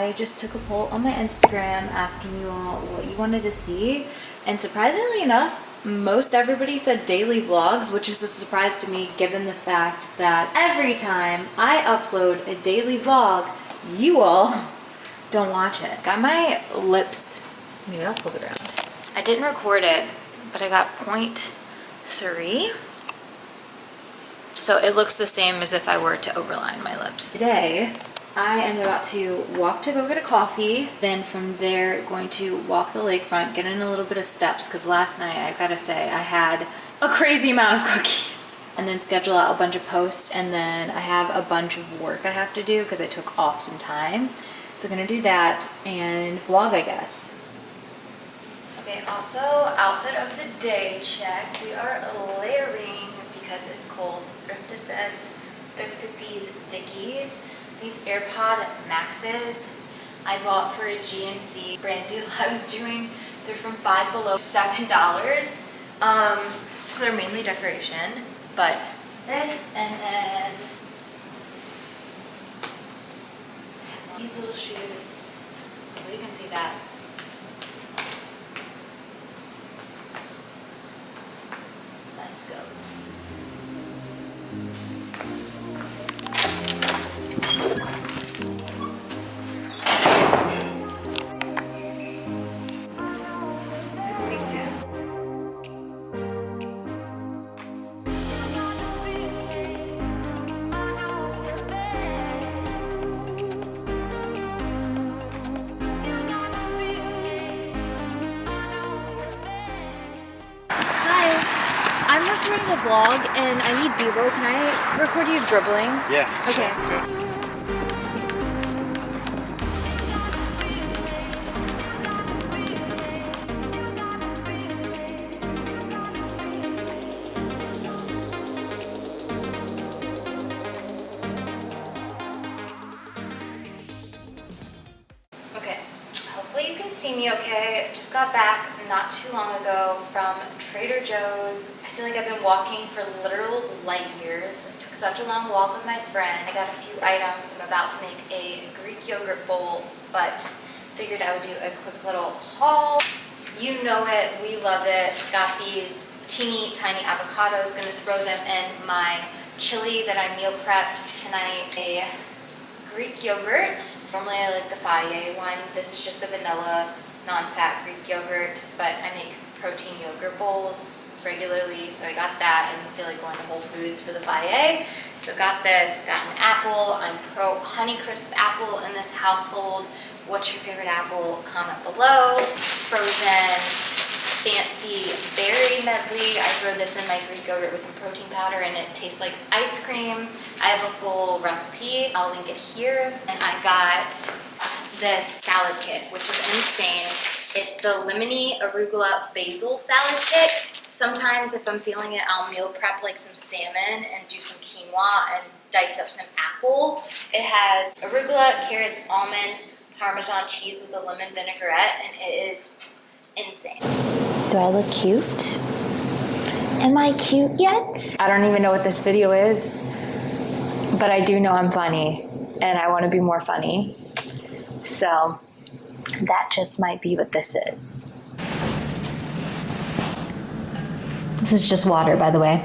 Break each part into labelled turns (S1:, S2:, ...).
S1: I just took a poll on my Instagram asking you all what you wanted to see, and surprisingly enough, most everybody said daily vlogs, which is a surprise to me given the fact that every time I upload a daily vlog, you all don't watch it. Got my lips, maybe I'll flip it around. I didn't record it, but I got 0.3. So it looks the same as if I were to overline my lips. Today, I am about to walk to go get a coffee. Then from there, going to walk the lakefront, get in a little bit of steps, because last night, I gotta say, I had a crazy amount of cookies. And then schedule out a bunch of posts, and then I have a bunch of work I have to do because I took off some time. So I'm gonna do that and vlog, I guess. Okay, also outfit of the day check. We are layering because it's cold. Thrifted this, thrifted these Dickies. These AirPod Maxes I bought for a GNC brand deal I was doing. They're from Five Below, $7. So they're mainly decoration, but this, and then these little shoes. Hopefully you can see that. Let's go. I'm recording a vlog and I need B-roll. Can I record you dribbling?
S2: Yeah.
S1: Okay. Okay. Hopefully you can see me okay. Just got back not too long ago from Trader Joe's. I feel like I've been walking for literal light years. I took such a long walk with my friend. I got a few items. I'm about to make a Greek yogurt bowl, but figured I would do a quick little haul. You know it, we love it. Got these teeny tiny avocados, gonna throw them in my chili that I meal prepped tonight. A Greek yogurt. Normally I like the Faye one. This is just a vanilla, non-fat Greek yogurt, but I make protein yogurt bowls regularly, so I got that. I didn't feel like going to Whole Foods for the Faye, so got this. Got an apple. I'm pro Honeycrisp apple in this household. What's your favorite apple? Comment below. Frozen fancy berry medley. I throw this in my Greek yogurt with some protein powder and it tastes like ice cream. I have a full recipe. I'll link it here. And I got this salad kit, which is insane. It's the lemony arugula basil salad kit. Sometimes if I'm feeling it, I'll meal prep like some salmon and do some quinoa and dice up some apple. It has arugula, carrots, almonds, Parmesan cheese with a lemon vinaigrette, and it is insane. Do I look cute? Am I cute yet? I don't even know what this video is, but I do know I'm funny, and I want to be more funny. So that just might be what this is. This is just water, by the way.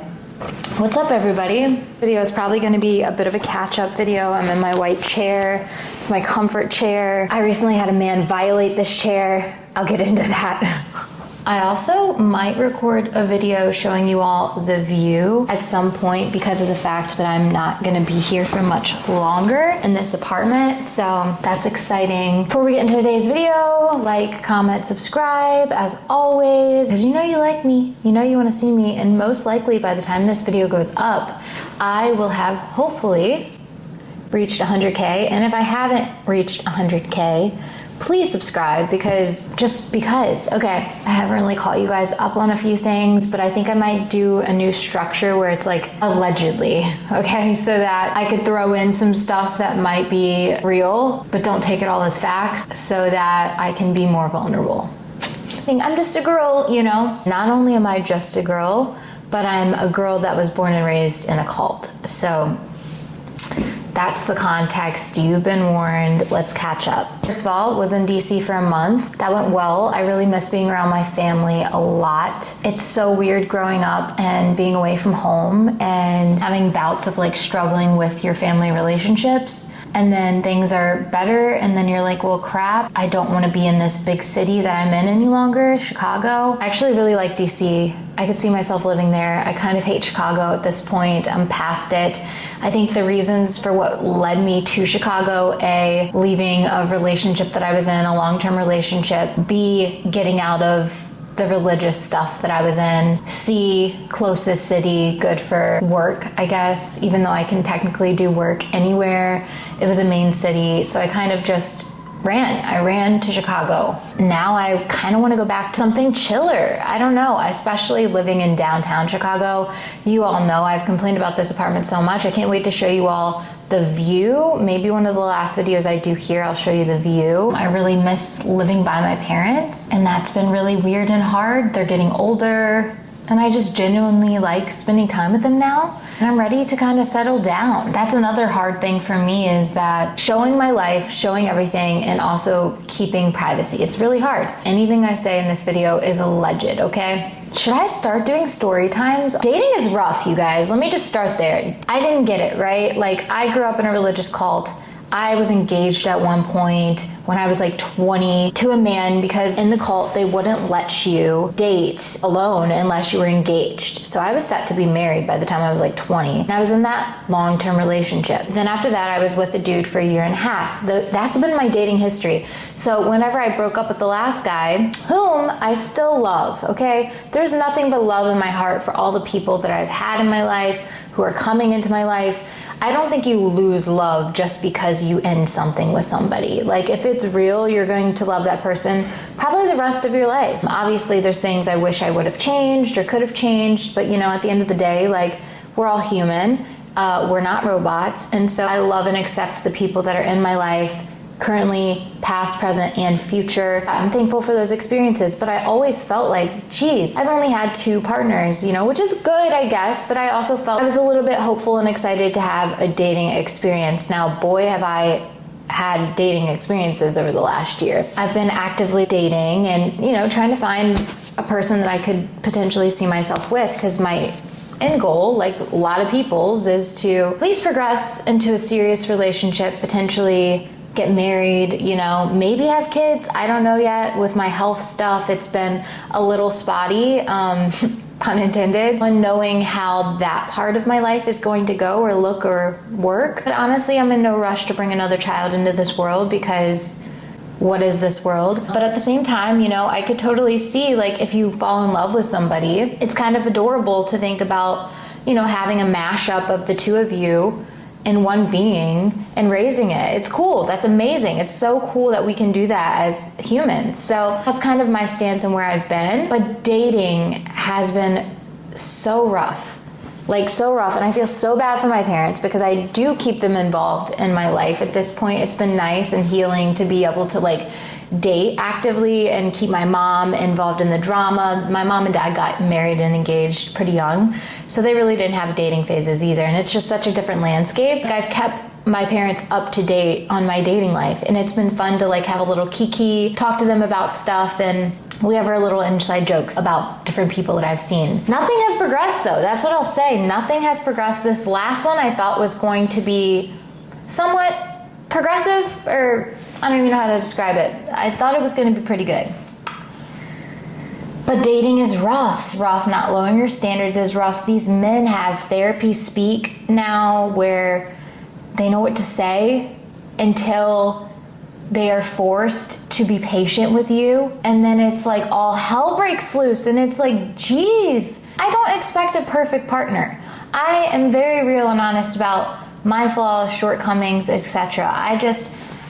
S1: What's up, everybody? Video is probably going to be a bit of a catch-up video. I'm in my white chair. It's my comfort chair. I recently had a man violate this chair. I'll get into that. I also might record a video showing you all the view at some point because of the fact that I'm not going to be here for much longer in this apartment, so that's exciting. Before we get into today's video, like, comment, subscribe as always, because you know you like me, you know you want to see me, and most likely by the time this video goes up, I will have hopefully reached 100K, and if I haven't reached 100K, please subscribe just because. Okay, I haven't really caught you guys up on a few things, but I think I might do a new structure where it's like allegedly, okay? So that I could throw in some stuff that might be real, but don't take it all as facts so that I can be more vulnerable. I think I'm just a girl, you know? Not only am I just a girl, but I'm a girl that was born and raised in a cult. So That's the context. You've been warned. Let's catch up. First of all, was in DC for a month. That went well. I really miss being around my family a lot. It's so weird growing up and being away from home and having bouts of like struggling with your family relationships. And then things are better, and then you're like, well, crap, I don't want to be in this big city that I'm in any longer, Chicago. I actually really like DC. I could see myself living there. I kind of hate Chicago at this point. I'm past it. I think the reasons for what led me to Chicago, A, leaving a relationship that I was in, a long-term relationship, B, getting out of the religious stuff that I was in, C, closest city, good for work, I guess, even though I can technically do work anywhere. It was a main city, so I kind of just ran. I ran to Chicago. Now I kind of want to go back to something chiller. I don't know, especially living in downtown Chicago. You all know I've complained about this apartment so much. I can't wait to show you all the view. Maybe one of the last videos I do here, I'll show you the view. I really miss living by my parents, and that's been really weird and hard. They're getting older, and I just genuinely like spending time with them now, and I'm ready to kind of settle down. That's another hard thing for me, is that showing my life, showing everything, and also keeping privacy. It's really hard. Anything I say in this video is alleged, okay? Should I start doing story times? Dating is rough, you guys. Let me just start there. I didn't get it, right? Like, I grew up in a religious cult. I was engaged at one point when I was like 20 to a man, because in the cult they wouldn't let you date alone unless you were engaged. So I was set to be married by the time I was like 20, and I was in that long-term relationship. Then after that I was with a dude for a year and a half. That's been my dating history. So whenever I broke up with the last guy, whom I still love, okay? There's nothing but love in my heart for all the people that I've had in my life, who are coming into my life. I don't think you lose love just because you end something with somebody. Like, if it's real, you're going to love that person probably the rest of your life. Obviously, there's things I wish I would have changed or could have changed, but you know, at the end of the day, like, we're all human. We're not robots. And so I love and accept the people that are in my life, currently, past, present, and future. I'm thankful for those experiences, but I always felt like, geez, I've only had 2 partners, you know, which is good, I guess, but I also felt I was a little bit hopeful and excited to have a dating experience. Now, boy, have I had dating experiences over the last year. I've been actively dating and, you know, trying to find a person that I could potentially see myself with, because my end goal, like a lot of people's, is to at least progress into a serious relationship, potentially get married, you know, maybe have kids. I don't know yet. With my health stuff, it's been a little spotty, pun intended, on knowing how that part of my life is going to go or look or work. But honestly, I'm in no rush to bring another child into this world, because what is this world? But at the same time, you know, I could totally see, like, if you fall in love with somebody, it's kind of adorable to think about, you know, having a mashup of the two of you in one being and raising it. It's cool. That's amazing. It's so cool that we can do that as humans. So that's kind of my stance and where I've been. But dating has been so rough. Like, so rough. And I feel so bad for my parents, because I do keep them involved in my life. At this point, it's been nice and healing to be able to, like, date actively and keep my mom involved in the drama. My mom and dad got married and engaged pretty young, so they really didn't have dating phases either. And it's just such a different landscape. Like, I've kept my parents up to date on my dating life, and it's been fun to, like, have a little kiki, talk to them about stuff, and we have our little inside jokes about different people that I've seen. Nothing has progressed, though. That's what I'll say. Nothing has progressed. This last one I thought was going to be somewhat progressive, or I don't even know how to describe it. I thought it was going to be pretty good. But dating is rough. Rough. Not lowering your standards is rough. These men have therapy speak now where they know what to say until they are forced to be patient with you. And then it's like all hell breaks loose. And it's like, geez, I don't expect a perfect partner. I am very real and honest about my flaws, shortcomings, etc.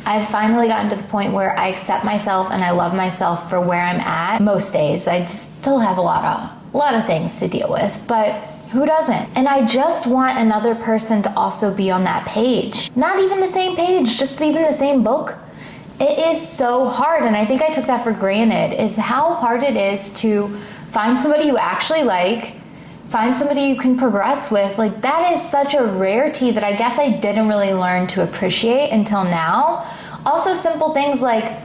S1: I've finally gotten to the point where I accept myself and I love myself for where I'm at. Most days, I still have a lot of things to deal with, but who doesn't? And I just want another person to also be on that page. Not even the same page, just even the same book. It is so hard, and I think I took that for granted, is how hard it is to find somebody you actually like find somebody you can progress with. Like, that is such a rarity that I guess I didn't really learn to appreciate until now. Also, simple things like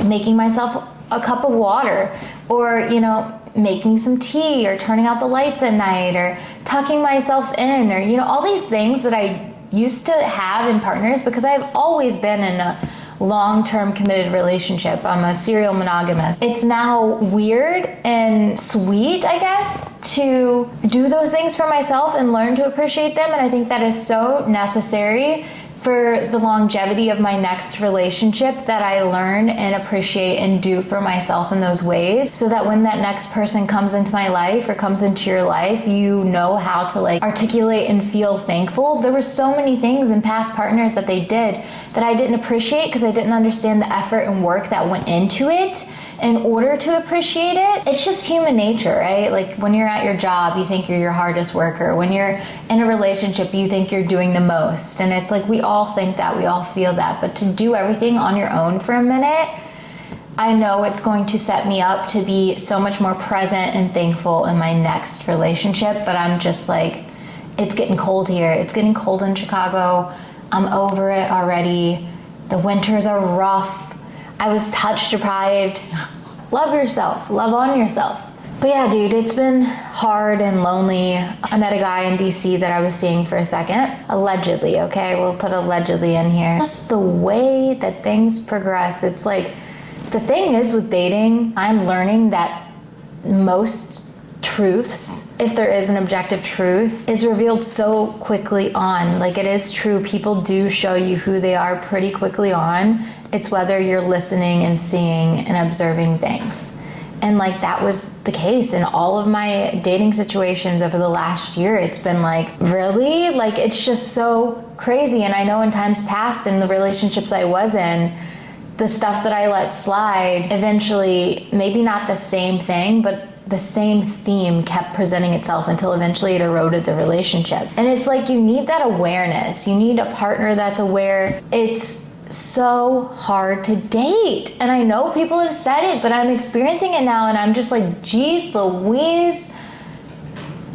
S1: making myself a cup of water, or, you know, making some tea, or turning out the lights at night, or tucking myself in, or, you know, all these things that I used to have in partners, because I've always been in a long-term committed relationship. I'm a serial monogamist. It's now weird and sweet, I guess, to do those things for myself and learn to appreciate them. And I think that is so necessary for the longevity of my next relationship, that I learn and appreciate and do for myself in those ways, so that when that next person comes into my life or comes into your life, you know how to like articulate and feel thankful. There were so many things in past partners that they did that I didn't appreciate because I didn't understand the effort and work that went into it in order to appreciate it. It's just human nature, right? Like, when you're at your job, you think you're your hardest worker. When you're in a relationship, you think you're doing the most. And it's like, we all think that, we all feel that. But to do everything on your own for a minute, I know it's going to set me up to be so much more present and thankful in my next relationship. But I'm just like, it's getting cold here. It's getting cold in Chicago. I'm over it already. The winters are rough. I was touch deprived. Love yourself. Love on yourself. But yeah, dude, it's been hard and lonely. I met a guy in DC that I was seeing for a second. Allegedly, okay? We'll put allegedly in here. Just the way that things progress. It's like, the thing is with dating, I'm learning that most truths, if there is an objective truth, is revealed so quickly on. Like, it is true, people do show you who they are pretty quickly on. It's whether you're listening and seeing and observing things. And like, that was the case in all of my dating situations over the last year. It's been like, really? Like, it's just so crazy. And I know in times past, in the relationships I was in, the stuff that I let slide, eventually, maybe not the same thing, but the same theme kept presenting itself until eventually it eroded the relationship. And it's like, you need that awareness. You need a partner that's aware. It's so hard to date. And I know people have said it, but I'm experiencing it now, and I'm just like, geez Louise,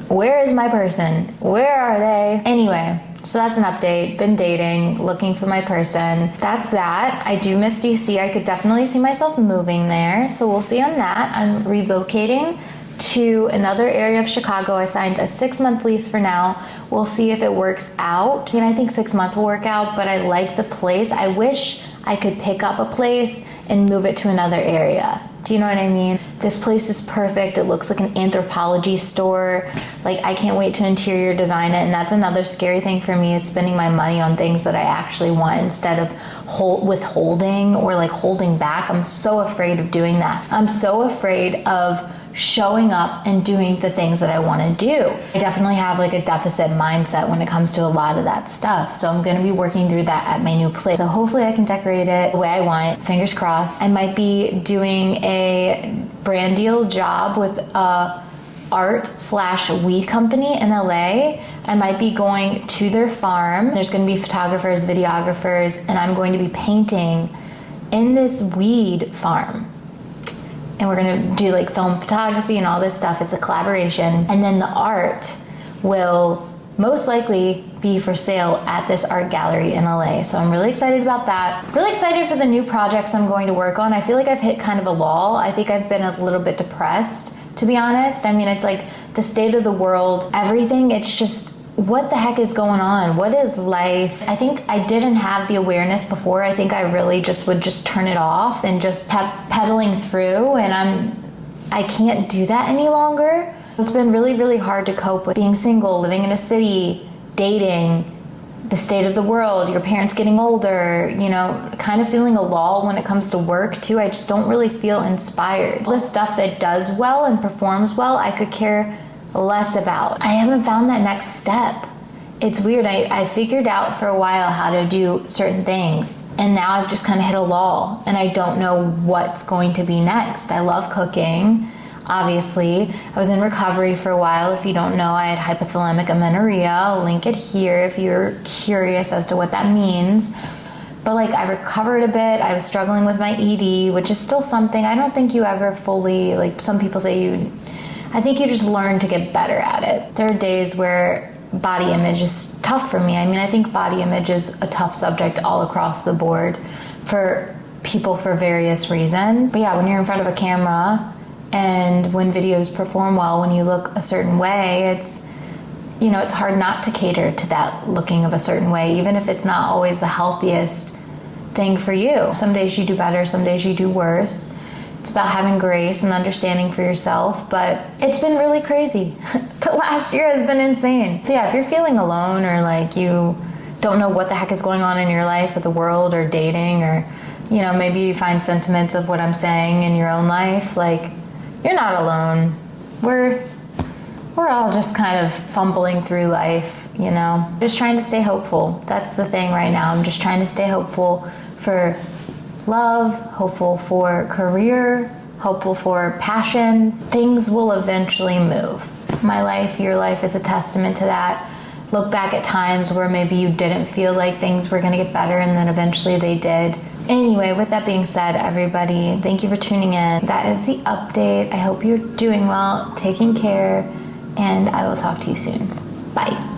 S1: where is my person? Where are they? Anyway, so that's an update. Been dating, looking for my person. That's that. I do miss DC. I could definitely see myself moving there, so we'll see on that. I'm relocating to another area of Chicago. I signed a 6-month lease for now. We'll see if it works out. And I think 6 months will work out, but I like the place. I wish I could pick up a place and move it to another area. Do you know what I mean? This place is perfect. It looks like an Anthropologie store. Like, I can't wait to interior design it. And that's another scary thing for me, is spending my money on things that I actually want instead of withholding or like holding back. I'm so afraid of doing that. I'm so afraid of showing up and doing the things that I want to do. I definitely have like a deficit mindset when it comes to a lot of that stuff. So I'm going to be working through that at my new place. So hopefully I can decorate it the way I want. Fingers crossed. I might be doing a brand deal job with a art/weed company in LA. I might be going to their farm. There's going to be photographers, videographers, and I'm going to be painting in this weed farm. And we're gonna do like film photography and all this stuff. It's a collaboration. And then the art will most likely be for sale at this art gallery in LA. So I'm really excited about that. Really excited for the new projects I'm going to work on. I feel like I've hit kind of a lull. I think I've been a little bit depressed, to be honest. I mean, it's like the state of the world, everything. It's just, what the heck is going on? What is life? I think I didn't have the awareness before. I think I really just would just turn it off and just kept pedaling through, and I can't do that any longer. It's been really, really hard to cope with being single, living in a city, dating, the state of the world, your parents getting older, you know, kind of feeling a lull when it comes to work too. I just don't really feel inspired. The stuff that does well and performs well, I could care less about. I haven't found that next step. It's weird. I figured out for a while how to do certain things, and now I've just kind of hit a lull, and I don't know what's going to be next. I love cooking, obviously. I was in recovery for a while. If you don't know, I had hypothalamic amenorrhea. I'll link it here if you're curious as to what that means. But like, I recovered a bit. I was struggling with my ED, which is still something I don't think you ever fully, like, some people say you
S2: I think you just learn to get better at it. There are days where body image is tough for me. I mean, I think body image is a tough subject all across the board for people for various reasons. But yeah, when you're in front of a camera and when videos perform well, when you look a certain way, it's, you know, it's hard not to cater to that looking of a certain way, even if it's not always the healthiest thing for you. Some days you do better, some days you do worse. It's about having grace and understanding for yourself, but it's been really crazy. The last year has been insane. So yeah, if you're feeling alone or like you don't know what the heck is going on in your life or the world or dating, or, you know, maybe you find sentiments of what I'm saying in your own life, like, you're not alone. We're all just kind of fumbling through life, you know, just trying to stay hopeful. That's the thing right now. I'm just trying to stay hopeful for love, hopeful for career, hopeful for passions. Things will eventually move. My life, your life is a testament to that. Look back at times where maybe you didn't feel like things were going to get better and then eventually they did. Anyway, with that being said, everybody, thank you for tuning in. That is the update. I hope you're doing well, taking care, and I will talk to you soon. Bye.